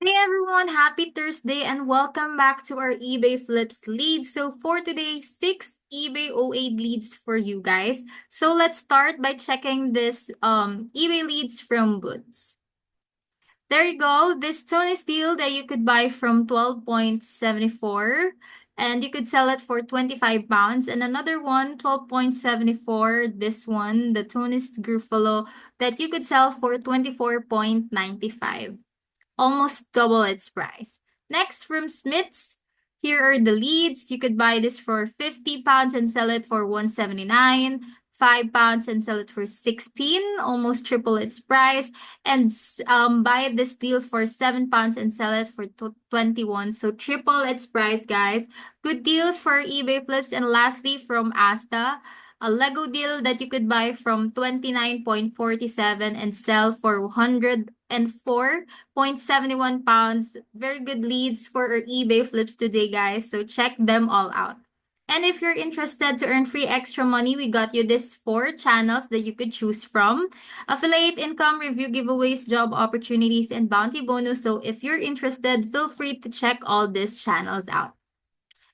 Hey everyone, happy Thursday and welcome back to our eBay Flips leads. So for today, 6 eBay O8 leads for you guys. So let's start by checking this eBay leads from Boots. There you go. This Tony steel that you could buy from 12.74 and you could sell it for 25 pounds. And another one, 12.74, this one, the Tunis Gruffalo, that you could sell for 24.95, almost double its price. Next, from Smith's, here are the leads. You could buy this for 50 pounds and sell it for 179, 5 pounds and sell it for 16, almost triple its price, and buy this deal for 7 pounds and sell it for 21, so triple its price, guys. Good deals for eBay flips. And lastly, from Asta, a Lego deal that you could buy from 29.47 and sell for 104.71 pounds. Very good leads for our eBay flips today, guys. So check them all out. And if you're interested to earn free extra money, we got you these 4 channels that you could choose from: affiliate income, review giveaways, job opportunities, and bounty bonus. So if you're interested, feel free to check all these channels out.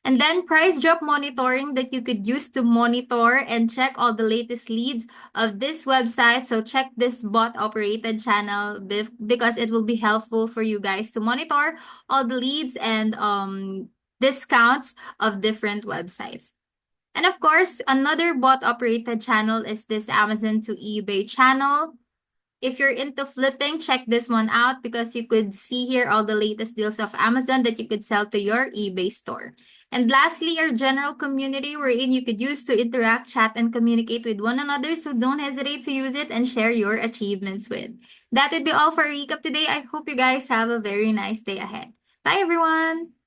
And then price drop monitoring that you could use to monitor and check all the latest leads of this website. So check this bot operated channel because it will be helpful for you guys to monitor all the leads and discounts of different websites. And of course, another bot operated channel is this Amazon to eBay channel. If you're into flipping, check this one out because you could see here all the latest deals of Amazon that you could sell to your eBay store. And lastly, our general community wherein you could use to interact, chat, and communicate with one another. So don't hesitate to use it and share your achievements with. That would be all for our recap today. I hope you guys have a very nice day ahead. Bye, everyone.